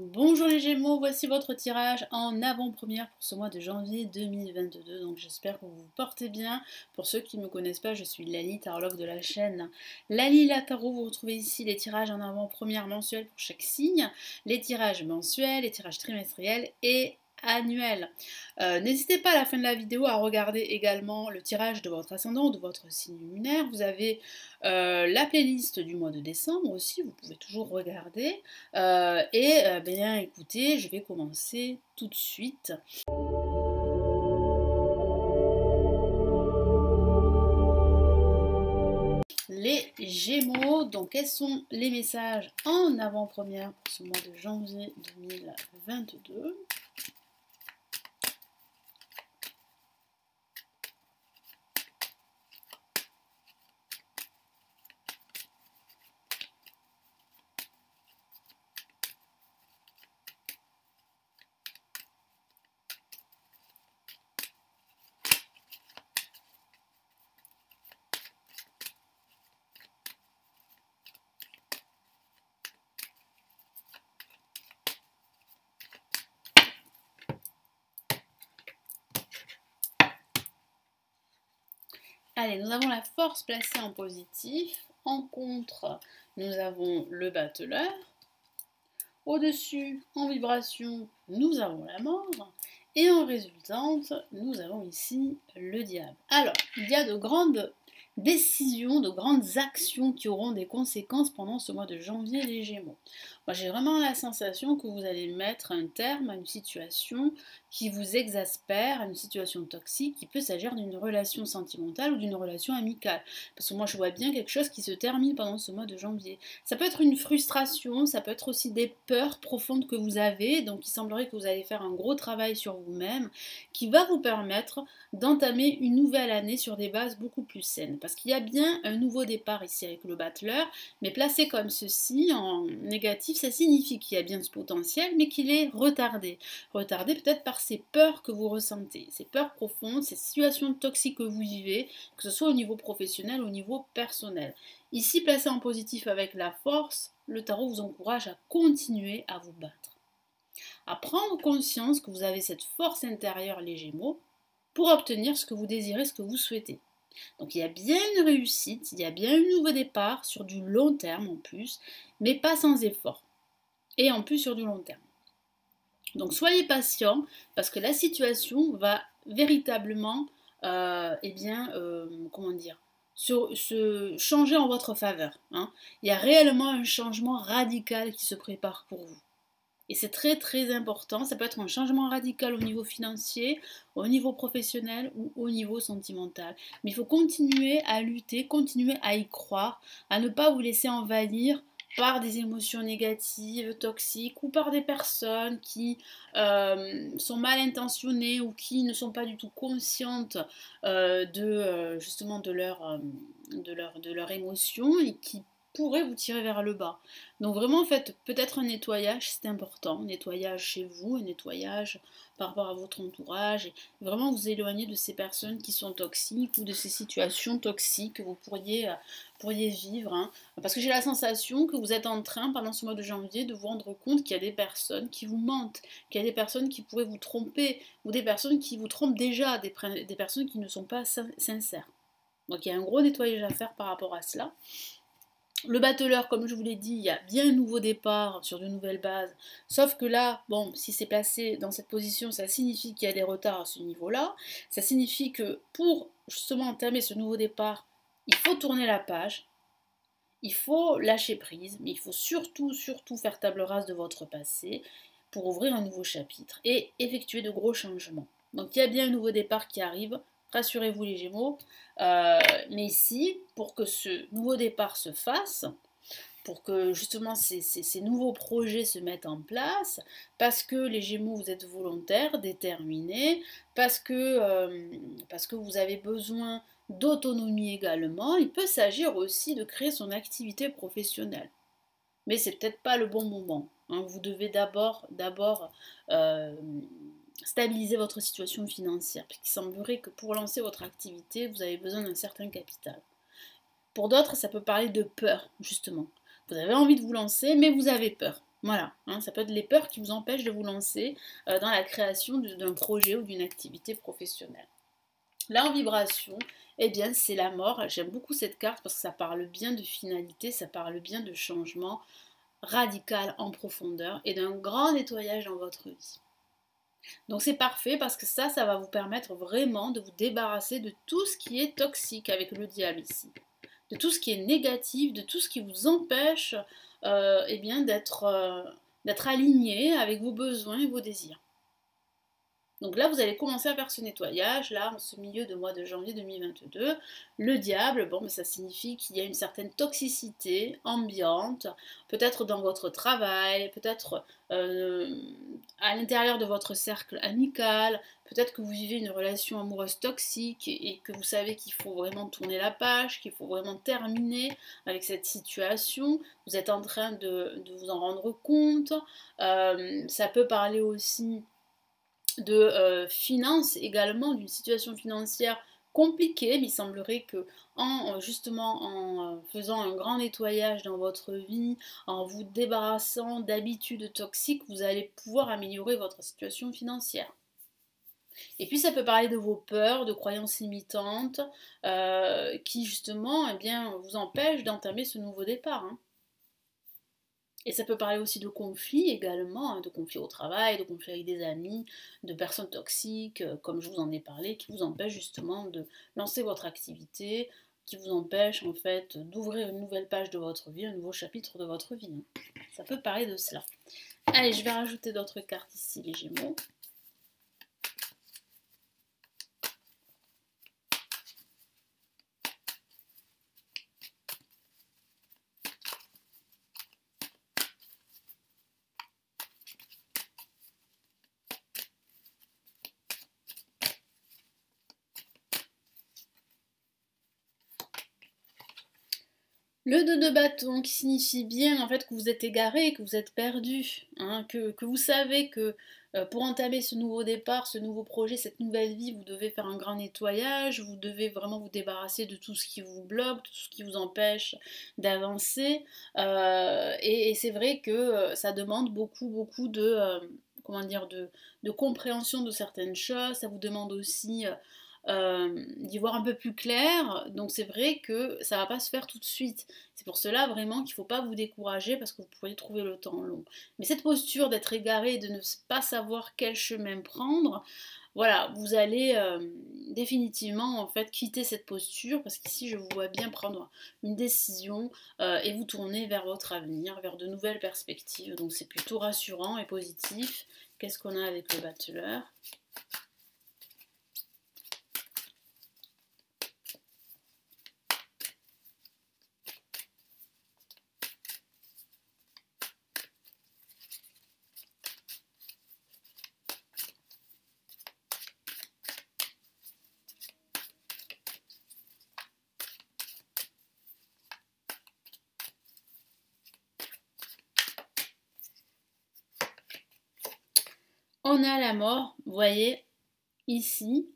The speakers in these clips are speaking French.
Bonjour les Gémeaux, voici votre tirage en avant-première pour ce mois de janvier 2022. Donc j'espère que vous vous portez bien. Pour ceux qui ne me connaissent pas, je suis Lali, tarologue de la chaîne Lali la Tarot. Vous retrouvez ici les tirages en avant-première mensuels pour chaque signe, les tirages mensuels, les tirages trimestriels et annuel. N'hésitez pas à la fin de la vidéo à regarder également le tirage de votre ascendant, de votre signe lunaire. Vous avez la playlist du mois de décembre aussi, vous pouvez toujours regarder. Bien écoutez, je vais commencer tout de suite. Les Gémeaux, donc quels sont les messages en avant-première pour ce mois de janvier 2022? Allez, nous avons la force placée en positif. En contre, nous avons le battleur. Au-dessus, en vibration, nous avons la mort. Et en résultante, nous avons ici le diable. Alors, il y a de grandes décisions, de grandes actions qui auront des conséquences pendant ce mois de janvier, les Gémeaux. Moi, j'ai vraiment la sensation que vous allez mettre un terme à une situation qui vous exaspère, à une situation toxique, qui peut s'agir d'une relation sentimentale ou d'une relation amicale. Parce que moi, je vois bien quelque chose qui se termine pendant ce mois de janvier. Ça peut être une frustration, ça peut être aussi des peurs profondes que vous avez, donc il semblerait que vous allez faire un gros travail sur vous-même, qui va vous permettre d'entamer une nouvelle année sur des bases beaucoup plus saines. Parce qu'il y a bien un nouveau départ ici avec le battleur, mais placé comme ceci, en négatif, ça signifie qu'il y a bien ce potentiel, mais qu'il est retardé. Retardé peut-être par ces peurs que vous ressentez, ces peurs profondes, ces situations toxiques que vous vivez, que ce soit au niveau professionnel ou au niveau personnel. Ici, placé en positif avec la force, le tarot vous encourage à continuer à vous battre. À prendre conscience que vous avez cette force intérieure, les Gémeaux, pour obtenir ce que vous désirez, ce que vous souhaitez. Donc il y a bien une réussite, il y a bien un nouveau départ sur du long terme en plus, mais pas sans effort. Et en plus sur du long terme. Donc soyez patient parce que la situation va véritablement, comment dire, se changer en votre faveur. Hein. Il y a réellement un changement radical qui se prépare pour vous. Et c'est très très important, ça peut être un changement radical au niveau financier, au niveau professionnel ou au niveau sentimental. Mais il faut continuer à lutter, continuer à y croire, à ne pas vous laisser envahir par des émotions négatives, toxiques, ou par des personnes qui sont mal intentionnées ou qui ne sont pas du tout conscientes justement de leur émotion et qui pourrait vous tirer vers le bas. Donc vraiment, faites peut-être un nettoyage, c'est important, un nettoyage chez vous, un nettoyage par rapport à votre entourage, et vraiment vous éloigner de ces personnes qui sont toxiques ou de ces situations toxiques que vous pourriez vivre. Hein. Parce que j'ai la sensation que vous êtes en train, pendant ce mois de janvier, de vous rendre compte qu'il y a des personnes qui vous mentent, qu'il y a des personnes qui pourraient vous tromper, ou des personnes qui vous trompent déjà, des personnes qui ne sont pas sincères. Donc il y a un gros nettoyage à faire par rapport à cela. Le battleur, comme je vous l'ai dit, il y a bien un nouveau départ sur de nouvelles bases. Sauf que là, bon, si c'est placé dans cette position, ça signifie qu'il y a des retards à ce niveau-là. Ça signifie que pour justement entamer ce nouveau départ, il faut tourner la page. Il faut lâcher prise, mais il faut surtout faire table rase de votre passé pour ouvrir un nouveau chapitre et effectuer de gros changements. Donc il y a bien un nouveau départ qui arrive. Rassurez-vous les Gémeaux, mais ici, pour que ce nouveau départ se fasse, pour que justement ces nouveaux projets se mettent en place, parce que les Gémeaux, vous êtes volontaires, déterminés, parce que vous avez besoin d'autonomie également, il peut s'agir aussi de créer son activité professionnelle. Mais c'est peut-être pas le bon moment. Hein. Vous devez d'abord stabiliser votre situation financière, puisqu'il semblerait que pour lancer votre activité, vous avez besoin d'un certain capital. Pour d'autres, ça peut parler de peur, justement. Vous avez envie de vous lancer, mais vous avez peur. Voilà, hein, ça peut être les peurs qui vous empêchent de vous lancer dans la création d'un projet ou d'une activité professionnelle. Là en vibration, eh bien c'est la mort. J'aime beaucoup cette carte parce que ça parle bien de finalité, ça parle bien de changement radical en profondeur et d'un grand nettoyage dans votre vie. Donc c'est parfait parce que ça va vous permettre vraiment de vous débarrasser de tout ce qui est toxique avec le diable ici, de tout ce qui est négatif, de tout ce qui vous empêche eh bien d'être aligné avec vos besoins et vos désirs. Donc là, vous allez commencer à faire ce nettoyage, là, en ce milieu de mois de janvier 2022. Le diable, bon, ça signifie qu'il y a une certaine toxicité ambiante, peut-être dans votre travail, peut-être à l'intérieur de votre cercle amical, peut-être que vous vivez une relation amoureuse toxique et que vous savez qu'il faut vraiment tourner la page, qu'il faut vraiment terminer avec cette situation. Vous êtes en train de vous en rendre compte. Ça peut parler aussi de finances également, d'une situation financière compliquée, mais il semblerait que justement en faisant un grand nettoyage dans votre vie, en vous débarrassant d'habitudes toxiques, vous allez pouvoir améliorer votre situation financière. Et puis ça peut parler de vos peurs, de croyances limitantes, qui justement eh bien, vous empêchent d'entamer ce nouveau départ. Hein. Et ça peut parler aussi de conflits également, hein, de conflits au travail, de conflits avec des amis, de personnes toxiques, comme je vous en ai parlé, qui vous empêchent justement de lancer votre activité, qui vous empêchent en fait d'ouvrir une nouvelle page de votre vie, un nouveau chapitre de votre vie. Hein. Ça peut parler de cela. Allez, je vais rajouter d'autres cartes ici, les Gémeaux. Le 2 de bâton qui signifie bien en fait que vous êtes égaré, que vous êtes perdu, hein, que vous savez que pour entamer ce nouveau départ, ce nouveau projet, cette nouvelle vie, vous devez faire un grand nettoyage, vous devez vraiment vous débarrasser de tout ce qui vous bloque, tout ce qui vous empêche d'avancer. Et c'est vrai que ça demande beaucoup comment dire, de compréhension de certaines choses, ça vous demande aussi d'y voir un peu plus clair. Donc c'est vrai que ça va pas se faire tout de suite. C'est pour cela vraiment qu'il ne faut pas vous décourager parce que vous pourriez trouver le temps long. Mais cette posture d'être égaré et de ne pas savoir quel chemin prendre, voilà, vous allez définitivement en fait quitter cette posture parce qu'ici je vous vois bien prendre une décision et vous tourner vers votre avenir, vers de nouvelles perspectives. Donc c'est plutôt rassurant et positif. Qu'est-ce qu'on a avec le battleur ? On a la mort, vous voyez, ici,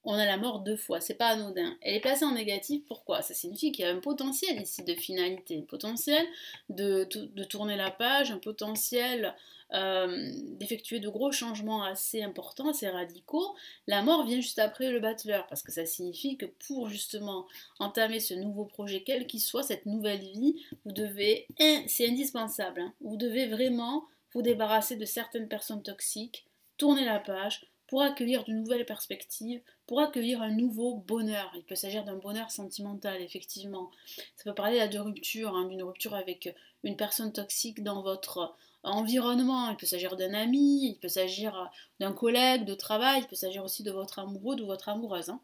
on a la mort deux fois, c'est pas anodin. Elle est placée en négatif, pourquoi? Ça signifie qu'il y a un potentiel ici de finalité, un potentiel de tourner la page, un potentiel d'effectuer de gros changements assez importants, assez radicaux. La mort vient juste après le battleur, parce que ça signifie que pour justement entamer ce nouveau projet, quel qu'il soit, cette nouvelle vie, vous devez, c'est indispensable, hein, vous devez vraiment vous débarrasser de certaines personnes toxiques, tourner la page, pour accueillir de nouvelles perspectives, pour accueillir un nouveau bonheur. Il peut s'agir d'un bonheur sentimental, effectivement. Ça peut parler là de rupture, hein, d'une rupture avec une personne toxique dans votre environnement. Il peut s'agir d'un ami, il peut s'agir d'un collègue de travail, il peut s'agir aussi de votre amoureux, de votre amoureuse. Hein.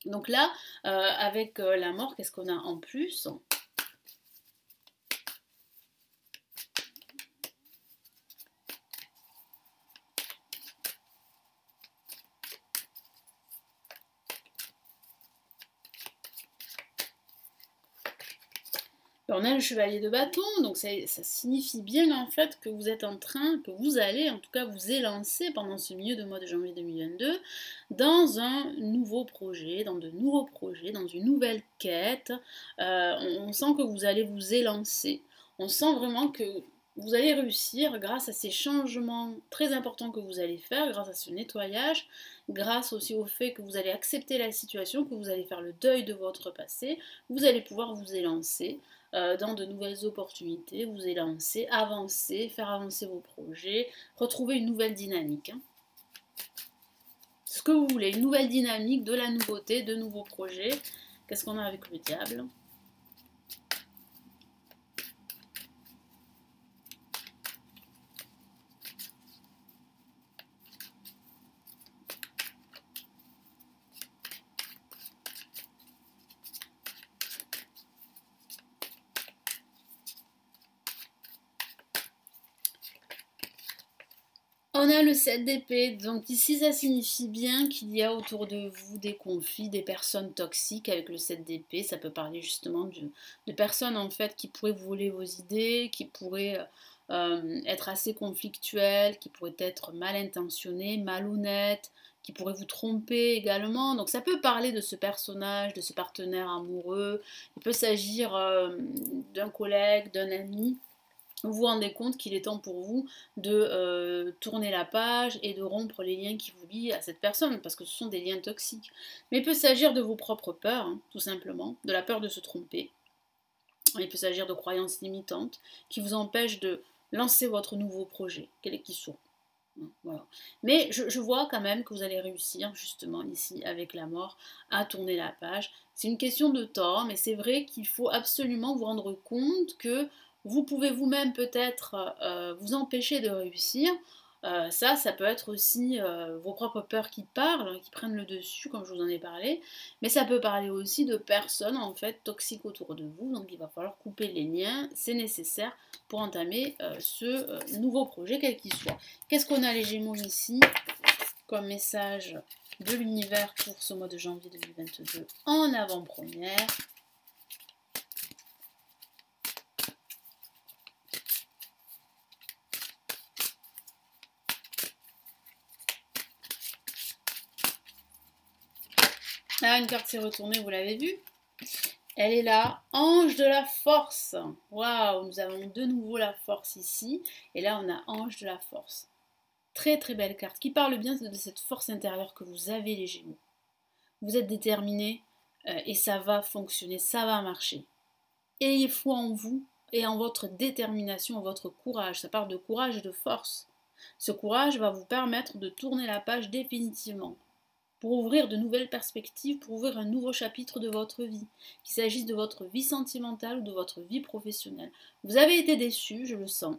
Donc là, avec la mort, qu'est-ce qu'on a en plus ? On a le chevalier de bâton, donc ça signifie bien en fait que vous êtes en train, que vous allez en tout cas vous élancer pendant ce milieu de mois de janvier 2022 dans un nouveau projet, dans de nouveaux projets, dans une nouvelle quête. On sent que vous allez vous élancer. On sent vraiment que vous allez réussir grâce à ces changements très importants que vous allez faire, grâce à ce nettoyage, grâce aussi au fait que vous allez accepter la situation, que vous allez faire le deuil de votre passé, vous allez pouvoir vous élancer dans de nouvelles opportunités, vous élancer, avancer, faire avancer vos projets, retrouver une nouvelle dynamique. Hein. Ce que vous voulez, une nouvelle dynamique, de la nouveauté, de nouveaux projets. Qu'est-ce qu'on a avec le diable ? On a le 7 d'épée, donc ici ça signifie bien qu'il y a autour de vous des conflits, des personnes toxiques avec le 7 d'épée. Ça peut parler justement de personnes en fait qui pourraient voler vos idées, qui pourraient être assez conflictuelles, qui pourraient être mal intentionnées, malhonnêtes, qui pourraient vous tromper également. Donc ça peut parler de ce personnage, de ce partenaire amoureux. Il peut s'agir d'un collègue, d'un ami. Vous vous rendez compte qu'il est temps pour vous de tourner la page et de rompre les liens qui vous lient à cette personne, parce que ce sont des liens toxiques. Mais il peut s'agir de vos propres peurs, hein, tout simplement, de la peur de se tromper. Il peut s'agir de croyances limitantes qui vous empêchent de lancer votre nouveau projet, quel qu'il soit. Voilà. Mais je vois quand même que vous allez réussir, justement, ici, avec la mort, à tourner la page. C'est une question de temps, mais c'est vrai qu'il faut absolument vous rendre compte que vous pouvez vous-même peut-être vous empêcher de réussir. Ça peut être aussi vos propres peurs qui parlent, qui prennent le dessus, comme je vous en ai parlé. Mais ça peut parler aussi de personnes, en fait, toxiques autour de vous. Donc il va falloir couper les liens, c'est nécessaire pour entamer ce nouveau projet, quel qu'il soit. Qu'est-ce qu'on a les Gémeaux ici comme message de l'univers pour ce mois de janvier 2022 en avant-première? Ah, une carte s'est retournée, vous l'avez vu? Elle est là, ange de la force. Waouh, nous avons de nouveau la force ici. Et là, on a ange de la force. Très très belle carte qui parle bien de cette force intérieure que vous avez les Gémeaux. Vous êtes déterminés et ça va fonctionner, ça va marcher. Ayez foi en vous et en votre détermination, en votre courage. Ça parle de courage et de force. Ce courage va vous permettre de tourner la page définitivement, pour ouvrir de nouvelles perspectives, pour ouvrir un nouveau chapitre de votre vie, qu'il s'agisse de votre vie sentimentale ou de votre vie professionnelle. Vous avez été déçus, je le sens.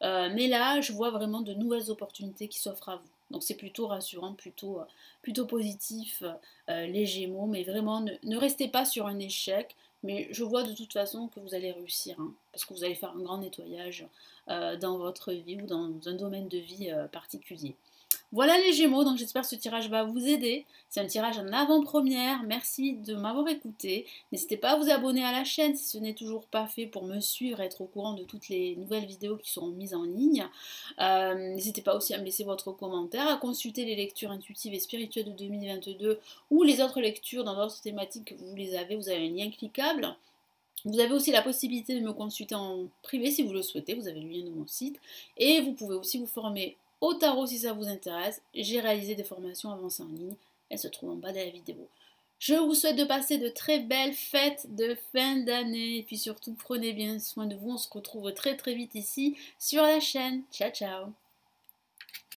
Mais là, je vois vraiment de nouvelles opportunités qui s'offrent à vous. Donc c'est plutôt rassurant, plutôt positif, les Gémeaux. Mais vraiment, ne restez pas sur un échec. Mais je vois de toute façon que vous allez réussir, hein, parce que vous allez faire un grand nettoyage dans votre vie ou dans un domaine de vie particulier. Voilà les Gémeaux, donc j'espère que ce tirage va vous aider. C'est un tirage en avant-première. Merci de m'avoir écouté. N'hésitez pas à vous abonner à la chaîne si ce n'est toujours pas fait pour me suivre et être au courant de toutes les nouvelles vidéos qui seront mises en ligne. N'hésitez pas aussi à me laisser votre commentaire, à consulter les lectures intuitives et spirituelles de 2022 ou les autres lectures dans d'autres thématiques que vous les avez. Vous avez un lien cliquable. Vous avez aussi la possibilité de me consulter en privé si vous le souhaitez, vous avez le lien de mon site. Et vous pouvez aussi vous former au tarot si ça vous intéresse. J'ai réalisé des formations avancées en ligne, elles se trouvent en bas de la vidéo. Je vous souhaite de passer de très belles fêtes de fin d'année. Et puis surtout, prenez bien soin de vous. On se retrouve très très vite ici sur la chaîne. Ciao ciao.